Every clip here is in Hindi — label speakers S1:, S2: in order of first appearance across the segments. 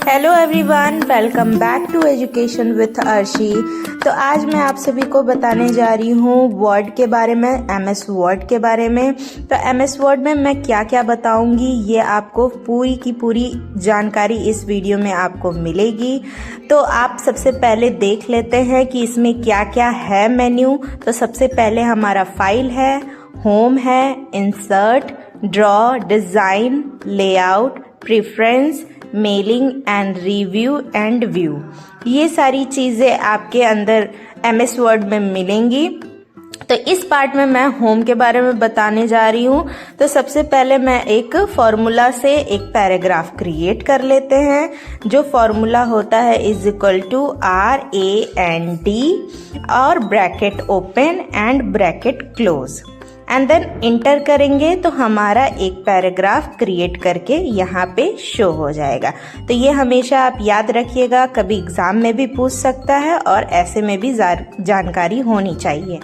S1: Hello everyone, welcome back to education with Arshi. तो आज मैं आप सभी को बताने जा रही हूँ वर्ड के बारे में, एमएस वर्ड के बारे में। तो एमएस वर्ड में मैं क्या क्या बताऊँगी ये आपको पूरी की पूरी जानकारी इस वीडियो में आपको मिलेगी। तो आप सबसे पहले देख लेते हैं कि इसमें क्या क्या है मेन्यू। तो सबसे पहले हमारा फाइल है, होम है, insert, draw, design, layout, preference, mailing and review and view. ये सारी चीज़ें आपके अंदर एमएस वर्ड में मिलेंगी। तो इस पार्ट में मैं होम के बारे में बताने जा रही हूँ। तो सबसे पहले मैं एक फॉर्मूला से एक पैराग्राफ क्रिएट कर लेते हैं। जो फॉर्मूला होता है इज इक्वल टू RAND और bracket open and bracket close and then enter करेंगे तो हमारा एक पैराग्राफ क्रिएट करके यहाँ पे शो हो जाएगा। तो ये हमेशा आप याद रखिएगा, कभी एग्जाम में भी पूछ सकता है और ऐसे में भी जानकारी होनी चाहिए।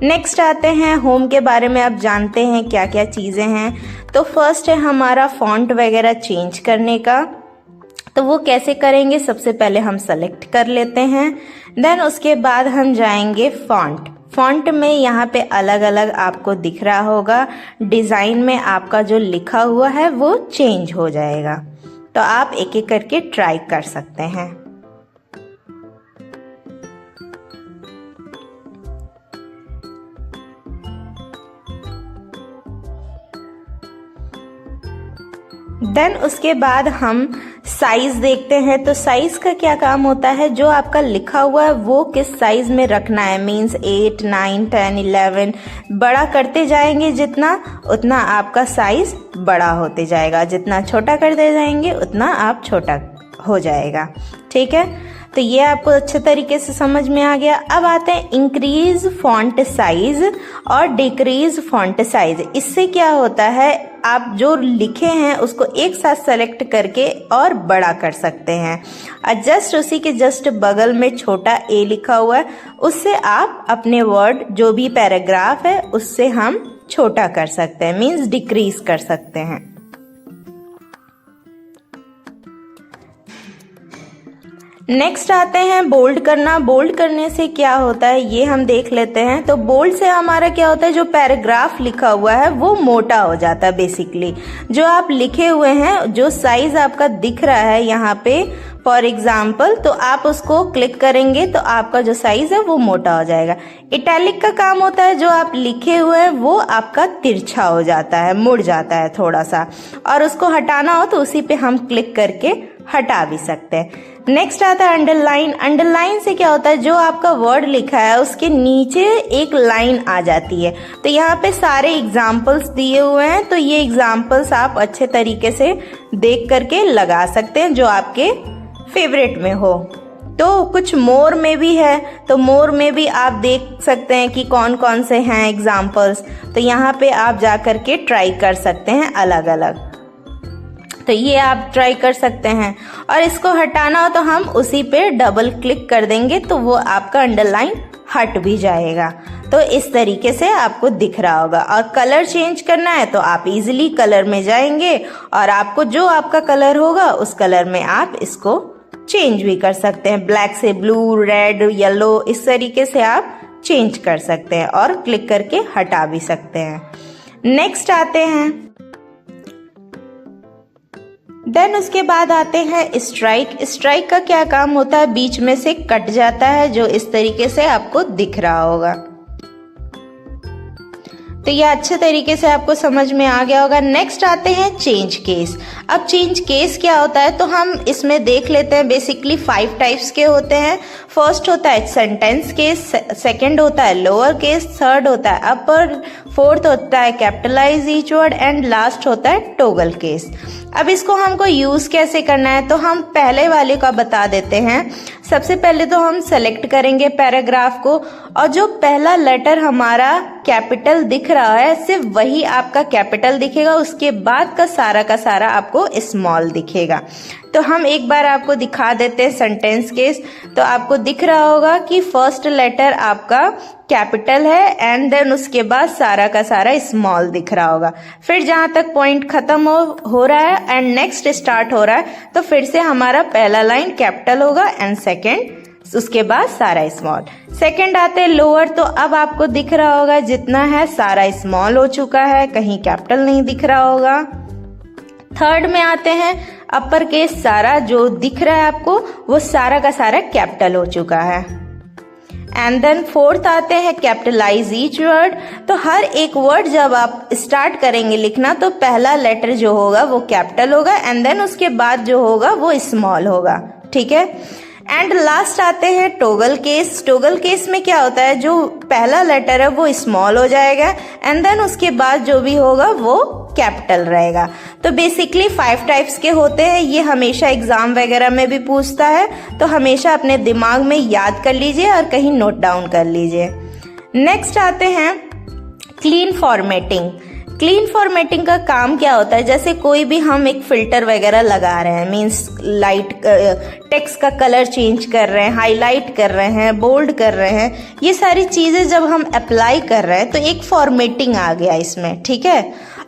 S1: नेक्स्ट आते हैं होम के बारे में। आप जानते हैं क्या क्या चीज़ें हैं। तो फर्स्ट है हमारा फॉन्ट वगैरह चेंज करने का। तो वो कैसे करेंगे, सबसे पहले हम सेलेक्ट कर लेते हैं, देन उसके बाद हम जाएंगे फॉन्ट में यहाँ पे अलग अलग आपको दिख रहा होगा। डिज़ाइन में आपका जो लिखा हुआ है वो चेंज हो जाएगा। तो आप एक एक करके ट्राई कर सकते हैं। देन उसके बाद हम साइज देखते हैं। तो साइज का क्या काम होता है, जो आपका लिखा हुआ है वो किस साइज में रखना है। मींस 8, 9, 10, 11 बड़ा करते जाएंगे जितना, उतना आपका साइज बड़ा होते जाएगा। जितना छोटा करते जाएंगे उतना आप छोटा हो जाएगा। ठीक है, तो ये आपको अच्छे तरीके से समझ में आ गया। अब आते हैं इंक्रीज फॉन्ट साइज और डिक्रीज फॉन्ट साइज। इससे क्या होता है, आप जो लिखे हैं उसको एक साथ सेलेक्ट करके और बड़ा कर सकते हैं। जस्ट उसी के जस्ट बगल में छोटा a लिखा हुआ है, उससे आप अपने वर्ड जो भी पैराग्राफ है उससे हम छोटा कर सकते हैं, मीन्स डिक्रीज कर सकते हैं। नेक्स्ट आते हैं बोल्ड करना। बोल्ड करने से क्या होता है ये हम देख लेते हैं। तो बोल्ड से हमारा क्या होता है, जो पैराग्राफ लिखा हुआ है वो मोटा हो जाता है। बेसिकली जो आप लिखे हुए हैं, जो साइज आपका दिख रहा है यहाँ पे फॉर एग्जाम्पल, तो आप उसको क्लिक करेंगे तो आपका जो साइज है वो मोटा हो जाएगा। इटैलिक का काम होता है, जो आप लिखे हुए हैं वो आपका तिरछा हो जाता है, मुड़ जाता है थोड़ा सा, और उसको हटाना हो तो उसी पे हम क्लिक करके हटा भी सकते हैं। नेक्स्ट आता है अंडरलाइन। अंडरलाइन से क्या होता है, जो आपका वर्ड लिखा है उसके नीचे एक लाइन आ जाती है। तो यहाँ पे सारे एग्जाम्पल्स दिए हुए हैं, तो ये एग्जाम्पल्स आप अच्छे तरीके से देख करके लगा सकते हैं जो आपके फेवरेट में हो। तो कुछ मोर में भी है, तो मोर में भी आप देख सकते हैं कि कौन कौन से हैं एग्जाम्पल्स। तो यहाँ पे आप जा करके ट्राई कर सकते हैं अलग अलग। तो ये आप ट्राई कर सकते हैं, और इसको हटाना हो तो हम उसी पे डबल क्लिक कर देंगे तो वो आपका अंडरलाइन हट भी जाएगा। तो इस तरीके से आपको दिख रहा होगा। और कलर चेंज करना है तो आप इजीली कलर में जाएंगे और आपको जो आपका कलर होगा उस कलर में आप इसको चेंज भी कर सकते हैं। ब्लैक से ब्लू, रेड, येलो, इस तरीके से आप चेंज कर सकते हैं और क्लिक करके हटा भी सकते हैं। नेक्स्ट आते हैं, देन उसके बाद आते हैं स्ट्राइक। स्ट्राइक का क्या काम होता है, बीच में से कट जाता है, जो इस तरीके से आपको दिख रहा होगा। तो ये अच्छे तरीके से आपको समझ में आ गया होगा। नेक्स्ट आते हैं चेंज केस। अब चेंज केस क्या होता है तो हम इसमें देख लेते हैं। बेसिकली 5 टाइप्स के होते हैं। फर्स्ट होता है सेंटेंस केस, सेकंड होता है लोअर केस, थर्ड होता है अपर, फोर्थ होता है capitalize each word and last होता है टॉगल केस। अब इसको हमको यूज कैसे करना है तो हम पहले वाले का बता देते हैं। सबसे पहले तो हम सेलेक्ट करेंगे पैराग्राफ को, और जो पहला लेटर हमारा कैपिटल दिख रहा है सिर्फ वही आपका कैपिटल दिखेगा, उसके बाद का सारा आपको स्मॉल दिखेगा। तो हम एक बार आपको दिखा देते हैं सेंटेंस केस। तो आपको दिख रहा होगा कि फर्स्ट लेटर आपका कैपिटल है एंड देन उसके बाद सारा का सारा स्मॉल दिख रहा होगा। फिर जहां तक पॉइंट खत्म हो रहा है एंड नेक्स्ट स्टार्ट हो रहा है, तो फिर से हमारा पहला लाइन कैपिटल होगा एंड सेकेंड उसके बाद सारा स्मॉल। सेकंड आते लोअर, तो अब आपको दिख रहा होगा जितना है सारा स्मॉल हो चुका है, कहीं कैपिटल नहीं दिख रहा होगा। थर्ड में आते हैं अपर केस, सारा जो दिख रहा है आपको वो सारा का सारा कैपिटल हो चुका है। एंड देन फोर्थ आते हैं कैपिटलाइज ईच वर्ड। तो हर एक वर्ड जब आप स्टार्ट करेंगे लिखना तो पहला लेटर जो होगा वो कैपिटल होगा एंड देन उसके बाद जो होगा वो स्मॉल होगा, ठीक है। एंड लास्ट आते हैं टोगल केस। टोगल केस में क्या होता है, जो पहला लेटर है वो स्मॉल हो जाएगा एंड देन उसके बाद जो भी होगा वो कैपिटल रहेगा। तो बेसिकली 5 टाइप्स के होते हैं, ये हमेशा एग्जाम वगैरह में भी पूछता है, तो हमेशा अपने दिमाग में याद कर लीजिए और कहीं नोट डाउन कर लीजिए। नेक्स्ट आते हैं क्लीन फॉर्मेटिंग। क्लीन फॉर्मेटिंग का काम क्या होता है, जैसे कोई भी हम एक फिल्टर वगैरह लगा रहे हैं, मीन्स लाइट टेक्स्ट का कलर चेंज कर रहे हैं, हाईलाइट कर रहे हैं, बोल्ड कर रहे हैं, ये सारी चीजें जब हम अप्लाई कर रहे हैं तो एक फॉर्मेटिंग आ गया इसमें, ठीक है।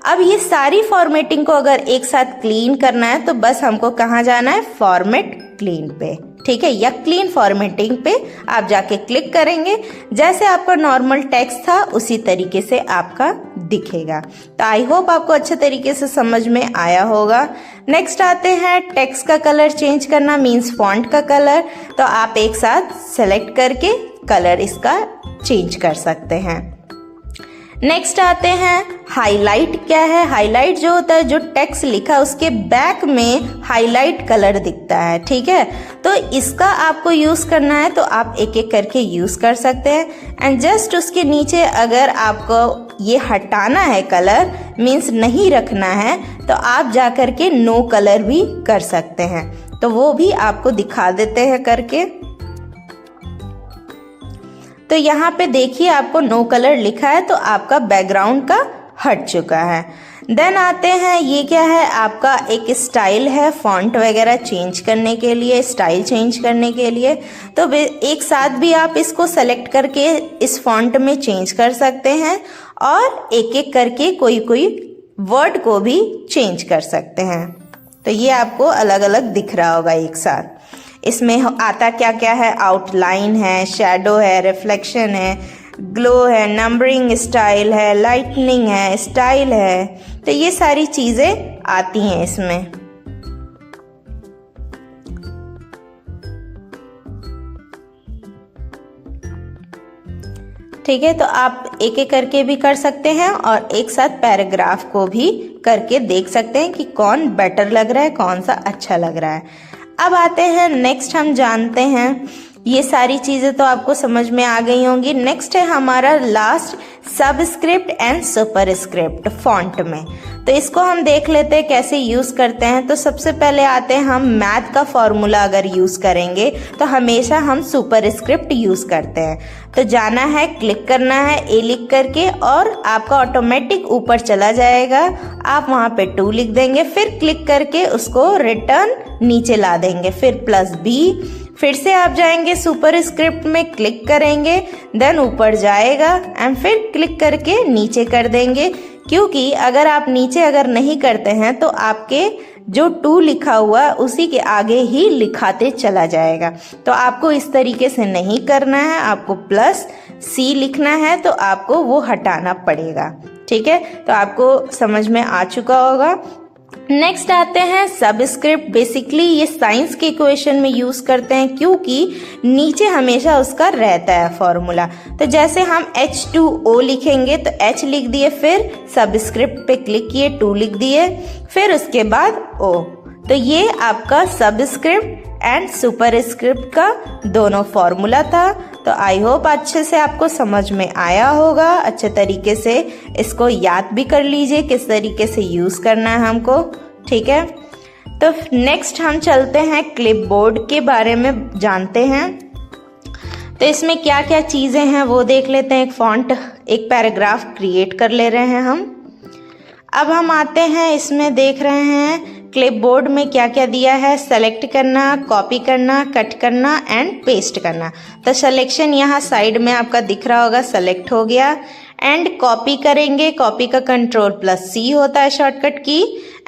S1: अब ये सारी फॉर्मेटिंग को अगर एक साथ क्लीन करना है तो बस हमको कहाँ जाना है, फॉर्मेट क्लीन पे, ठीक है, या क्लीन फॉर्मेटिंग पे आप जाके क्लिक करेंगे। जैसे आपका नॉर्मल टेक्स्ट था उसी तरीके से आपका दिखेगा। तो आई होप आपको अच्छे तरीके से समझ में आया होगा। नेक्स्ट आते हैं टेक्स्ट का कलर चेंज करना, मीन्स फॉन्ट का कलर। तो आप एक साथ सेलेक्ट करके कलर इसका चेंज कर सकते हैं। नेक्स्ट आते हैं हाईलाइट। क्या है हाईलाइट, जो होता है जो टेक्स्ट लिखा उसके बैक में हाईलाइट कलर दिखता है, ठीक है। तो इसका आपको यूज करना है तो आप एक एक करके यूज कर सकते हैं। एंड जस्ट उसके नीचे अगर आपको ये हटाना है कलर, मीन्स नहीं रखना है, तो आप जा करके नो कलर भी कर सकते हैं। तो वो भी आपको दिखा देते हैं करके। तो यहाँ पे देखिए आपको नो कलर लिखा है तो आपका बैकग्राउंड का हट चुका है। देन आते हैं, ये क्या है, आपका एक स्टाइल है फॉन्ट वगैरह चेंज करने के लिए, स्टाइल चेंज करने के लिए। तो एक साथ भी आप इसको सेलेक्ट करके इस फॉन्ट में चेंज कर सकते हैं और एक एक करके कोई कोई वर्ड को भी चेंज कर सकते हैं। तो ये आपको अलग अलग दिख रहा होगा एक साथ। इसमें आता क्या क्या है, आउटलाइन है, शैडो है, रिफ्लेक्शन है, ग्लो है, नंबरिंग स्टाइल है, लाइटनिंग है, स्टाइल है। तो ये सारी चीजें आती हैं इसमें। ठीक है, तो आप एक एक करके भी कर सकते हैं और एक साथ पैराग्राफ को भी करके देख सकते हैं कि कौन बेटर लग रहा है, कौन सा अच्छा लग रहा है। अब आते हैं नेक्स्ट, हम जानते हैं ये सारी चीजें तो आपको समझ में आ गई होंगी। नेक्स्ट है हमारा last subscript and superscript font में। तो इसको हम देख लेते हैं कैसे यूज करते हैं। तो सबसे पहले आते हैं, हम मैथ का फॉर्मूला अगर यूज करेंगे तो हमेशा हम सुपरस्क्रिप्ट यूज करते हैं। तो जाना है, क्लिक करना है ए लिख करके और आपका ऑटोमेटिक ऊपर चला जाएगा। आप वहां पे 2 लिख देंगे, फिर क्लिक करके उसको रिटर्न नीचे ला देंगे, फिर +B, फिर से आप जाएंगे सुपरस्क्रिप्ट में, क्लिक करेंगे, देन ऊपर जाएगा एंड फिर क्लिक करके नीचे कर देंगे। क्योंकि अगर आप नीचे अगर नहीं करते हैं तो आपके जो 2 लिखा हुआ है उसी के आगे ही लिखाते चला जाएगा। तो आपको इस तरीके से नहीं करना है, आपको +C लिखना है, तो आपको वो हटाना पड़ेगा। ठीक है, तो आपको समझ में आ चुका होगा। नेक्स्ट आते हैं सबस्क्रिप्ट। बेसिकली ये साइंस के इक्वेशन में यूज करते हैं क्योंकि नीचे हमेशा उसका रहता है फॉर्मूला। तो जैसे हम H2O लिखेंगे तो H लिख दिए, फिर सबस्क्रिप्ट पे क्लिक किए, 2 लिख दिए, फिर उसके बाद O। तो ये आपका सबस्क्रिप्ट एंड सुपरस्क्रिप्ट का दोनों फॉर्मूला था। तो आई होप अच्छे से आपको समझ में आया होगा। अच्छे तरीके से इसको याद भी कर लीजिए किस तरीके से यूज करना है हमको। ठीक है, तो नेक्स्ट हम चलते हैं क्लिपबोर्ड के बारे में जानते हैं। तो इसमें क्या क्या चीजें हैं वो देख लेते हैं। एक फॉन्ट, एक पैराग्राफ क्रिएट कर ले रहे हैं हम। अब हम आते हैं, इसमें देख रहे हैं क्लिपबोर्ड में क्या क्या दिया है, सेलेक्ट करना, कॉपी करना, कट करना एंड पेस्ट करना। तो सिलेक्शन यहाँ साइड में आपका दिख रहा होगा, सेलेक्ट हो गया। एंड कॉपी करेंगे, कॉपी का Ctrl+C होता है शॉर्टकट की।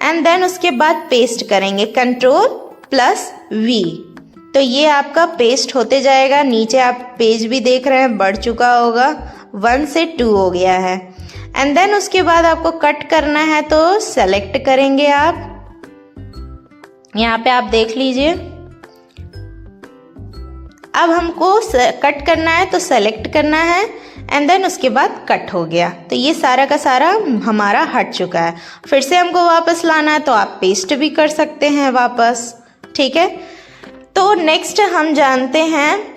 S1: एंड देन उसके बाद पेस्ट करेंगे Ctrl+V। तो ये आपका पेस्ट होते जाएगा। नीचे आप पेज भी देख रहे हैं बढ़ चुका होगा, 1 से 2 हो गया है। एंड देन उसके बाद आपको कट करना है तो सेलेक्ट करेंगे आप, यहाँ पे आप देख लीजिए। अब हमको कट करना है तो सेलेक्ट करना है एंड देन उसके बाद कट हो गया। तो ये सारा का सारा हमारा हट चुका है। फिर से हमको वापस लाना है तो आप पेस्ट भी कर सकते हैं वापस, ठीक है। तो नेक्स्ट हम जानते हैं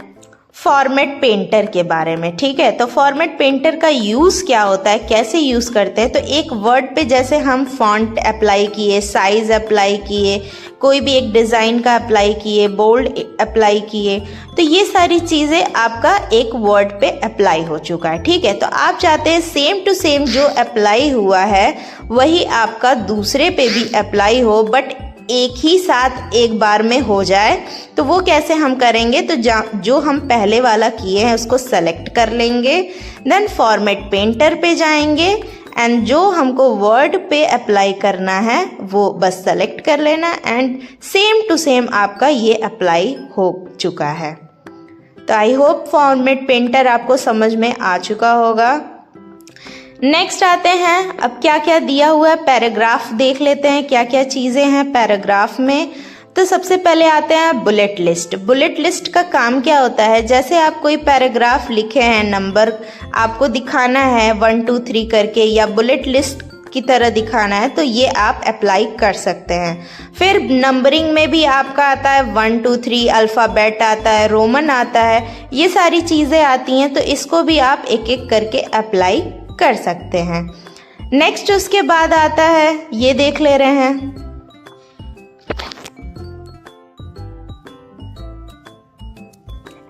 S1: फॉर्मेट पेंटर के बारे में, ठीक है। तो फॉर्मेट पेंटर का यूज़ क्या होता है, कैसे यूज़ करते हैं। तो एक वर्ड पे जैसे हम फॉन्ट अप्लाई किए, साइज अप्लाई किए, कोई भी एक डिज़ाइन का अप्लाई किए, बोल्ड अप्लाई किए, तो ये सारी चीज़ें आपका एक वर्ड पे अप्लाई हो चुका है, ठीक है। तो आप चाहते हैं सेम टू सेम जो अप्लाई हुआ है वही आपका दूसरे पे भी अप्लाई हो, बट एक ही साथ एक बार में हो जाए। तो वो कैसे हम करेंगे, तो जो हम पहले वाला किए हैं उसको सेलेक्ट कर लेंगे, देन फॉर्मेट पेंटर पे जाएंगे एंड जो हमको वर्ड पे अप्लाई करना है वो बस सेलेक्ट कर लेना एंड सेम टू सेम आपका ये अप्लाई हो चुका है। तो आई होप फॉर्मेट पेंटर आपको समझ में आ चुका होगा। नेक्स्ट आते हैं, अब क्या क्या दिया हुआ है, पैराग्राफ देख लेते हैं क्या क्या चीज़ें हैं पैराग्राफ में। तो सबसे पहले आते हैं बुलेट लिस्ट। बुलेट लिस्ट का काम क्या होता है, जैसे आप कोई पैराग्राफ लिखे हैं, नंबर आपको दिखाना है 1 2 3 करके या बुलेट लिस्ट की तरह दिखाना है, तो ये आप अप्लाई कर सकते हैं। फिर नंबरिंग में भी आपका आता है 1 2 3, अल्फ़ाबेट आता है, रोमन आता है, ये सारी चीज़ें आती हैं। तो इसको भी आप एक एक करके अप्लाई कर सकते हैं। नेक्स्ट उसके बाद आता है, ये देख ले रहे हैं,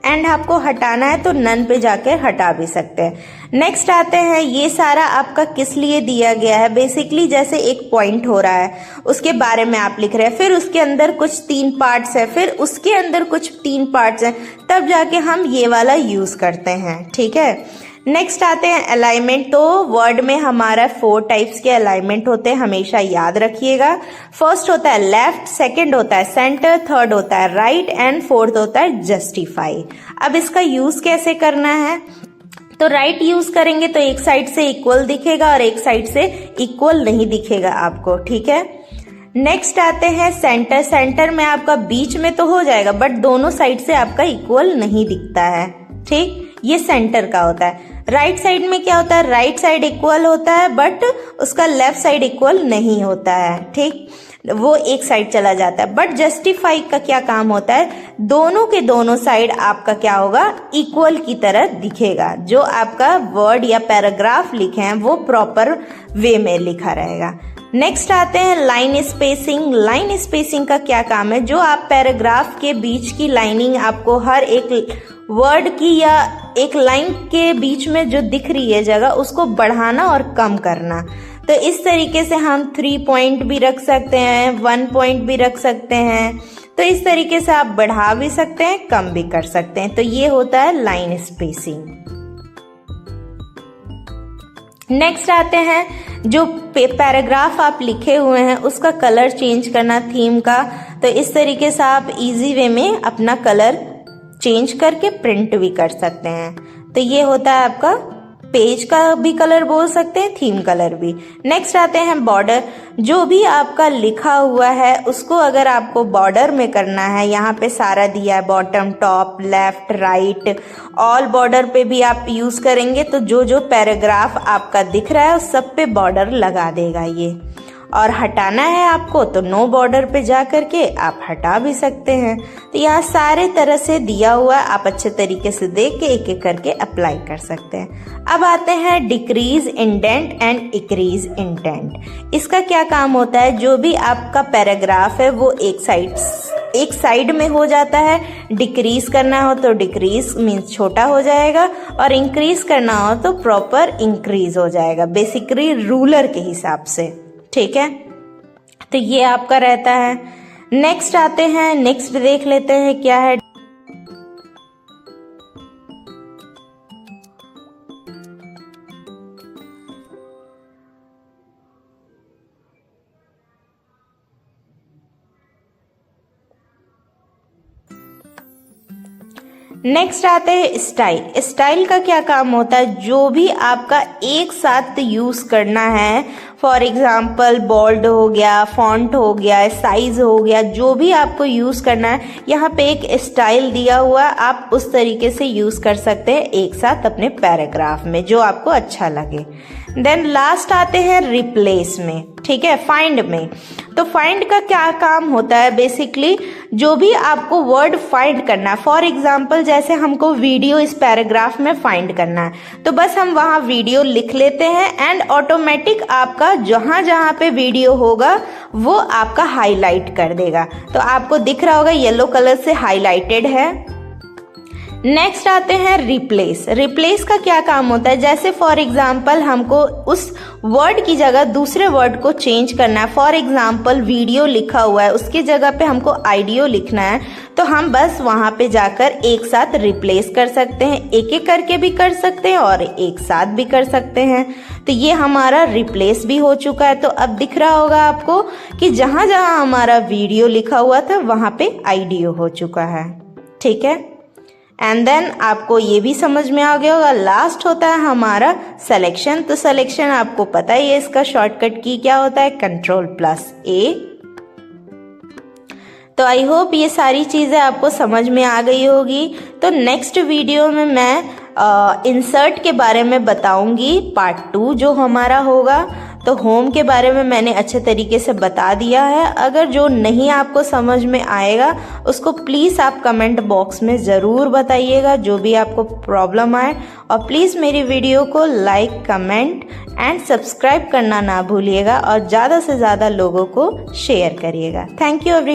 S1: एंड आपको हटाना है तो नन पे जाके हटा भी सकते हैं। नेक्स्ट आते हैं, ये सारा आपका किस लिए दिया गया है, बेसिकली जैसे एक पॉइंट हो रहा है उसके बारे में आप लिख रहे हैं, फिर उसके अंदर कुछ 3 पार्ट्स है, फिर उसके अंदर कुछ 3 पार्ट्स हैं, तब जाके हम ये वाला यूज करते हैं, ठीक है। नेक्स्ट आते हैं अलाइनमेंट। तो वर्ड में हमारा 4 टाइप्स के अलाइनमेंट होते हैं, हमेशा याद रखिएगा। फर्स्ट होता है लेफ्ट, सेकंड होता है सेंटर, थर्ड होता है राइट एंड फोर्थ होता है जस्टिफाई। अब इसका यूज कैसे करना है, तो राइट यूज करेंगे तो एक साइड से इक्वल दिखेगा और एक साइड से इक्वल नहीं दिखेगा आपको, ठीक है। नेक्स्ट आते हैं सेंटर। सेंटर में आपका बीच में तो हो जाएगा बट दोनों साइड से आपका इक्वल नहीं दिखता है, ठीक, ये सेंटर का होता है। राइट साइड में क्या होता है, राइट साइड इक्वल होता है बट उसका लेफ्ट साइड इक्वल नहीं होता है, ठीक, वो एक साइड चला जाता है। बट जस्टिफाई का क्या काम होता है, दोनों के दोनों साइड आपका क्या होगा, इक्वल की तरह दिखेगा। जो आपका वर्ड या पैराग्राफ लिखे हैं वो प्रॉपर वे में लिखा रहेगा। नेक्स्ट आते हैं लाइन स्पेसिंग। लाइन स्पेसिंग का क्या काम है, जो आप पैराग्राफ के बीच की लाइनिंग आपको हर एक वर्ड की या एक लाइन के बीच में जो दिख रही है जगह, उसको बढ़ाना और कम करना। तो इस तरीके से हम 3 पॉइंट भी रख सकते हैं, 1 पॉइंट भी रख सकते हैं। तो इस तरीके से आप बढ़ा भी सकते हैं, कम भी कर सकते हैं। तो ये होता है लाइन स्पेसिंग। नेक्स्ट आते हैं, जो पैराग्राफ आप लिखे हुए हैं उसका कलर चेंज करना, थीम का। तो इस तरीके से आप इजी वे में अपना कलर चेंज करके प्रिंट भी कर सकते हैं। तो ये होता है आपका पेज का भी कलर बोल सकते हैं, थीम कलर भी। नेक्स्ट आते हैं बॉर्डर। जो भी आपका लिखा हुआ है उसको अगर आपको बॉर्डर में करना है, यहाँ पे सारा दिया है, bottom, top, left, right, all border पे भी आप यूज करेंगे तो जो जो पैराग्राफ आपका दिख रहा है उस सब पे बॉर्डर लगा देगा ये। और हटाना है आपको तो नो बॉर्डर पे जा करके आप हटा भी सकते हैं। तो यहाँ सारे तरह से दिया हुआ है, आप अच्छे तरीके से देख के एक एक करके अप्लाई कर सकते हैं। अब आते हैं decrease indent and increase indent. इसका क्या काम होता है, जो भी आपका पैराग्राफ है वो एक साइड में हो जाता है। डिक्रीज करना हो तो डिक्रीज मीन्स छोटा हो जाएगा और इंक्रीज करना हो तो प्रॉपर इंक्रीज हो जाएगा, बेसिकली रूलर के हिसाब से, ठीक है। तो ये आपका रहता है। नेक्स्ट आते हैं, नेक्स्ट देख लेते हैं क्या है। नेक्स्ट आते हैं स्टाइल। स्टाइल का क्या काम होता है, जो भी आपका एक साथ यूज करना है, फॉर एग्जाम्पल बोल्ड हो गया, फॉन्ट हो गया, साइज हो गया, जो भी आपको यूज करना है, यहाँ पे एक स्टाइल दिया हुआ, आप उस तरीके से यूज कर सकते हैं एक साथ अपने पैराग्राफ में, जो आपको अच्छा लगे। देन लास्ट आते हैं रिप्लेस में, ठीक है, फाइंड में। तो फाइंड का क्या काम होता है, बेसिकली जो भी आपको वर्ड फाइंड करना है, फॉर एग्जाम्पल जैसे हमको वीडियो इस पैराग्राफ में फाइंड करना है, तो बस हम वहां वीडियो लिख लेते हैं एंड ऑटोमेटिक आपका जहां जहां पे वीडियो होगा वो आपका हाईलाइट कर देगा। तो आपको दिख रहा होगा येलो कलर से हाईलाइटेड है। नेक्स्ट आते हैं रिप्लेस। रिप्लेस का क्या काम होता है, जैसे फॉर एग्जाम्पल हमको उस वर्ड की जगह दूसरे वर्ड को चेंज करना है, फॉर एग्जाम्पल वीडियो लिखा हुआ है उसकी जगह पे हमको आइडियो लिखना है, तो हम बस वहां पे जाकर एक साथ रिप्लेस कर सकते हैं, एक एक करके भी कर सकते हैं और एक साथ भी कर सकते हैं। तो ये हमारा रिप्लेस भी हो चुका है। तो अब दिख रहा होगा आपको कि जहां जहां हमारा वीडियो लिखा हुआ था वहां पे आइडियो हो चुका है, ठीक है। एंड देन आपको ये भी समझ में आ गया होगा, लास्ट होता है हमारा सिलेक्शन। तो सिलेक्शन आपको पता ही है, इसका शॉर्टकट की क्या होता है, Ctrl+A। तो आई होप ये सारी चीज़ें आपको समझ में आ गई होगी। तो नेक्स्ट वीडियो में मैं इंसर्ट के बारे में बताऊंगी, पार्ट 2 जो हमारा होगा। तो होम के बारे में मैंने अच्छे तरीके से बता दिया है। अगर जो नहीं आपको समझ में आएगा उसको प्लीज़ आप कमेंट बॉक्स में ज़रूर बताइएगा, जो भी आपको प्रॉब्लम आए। और प्लीज़ मेरी वीडियो को लाइक, कमेंट एंड सब्सक्राइब करना ना भूलिएगा और ज़्यादा से ज़्यादा लोगों को शेयर करिएगा। Thank you every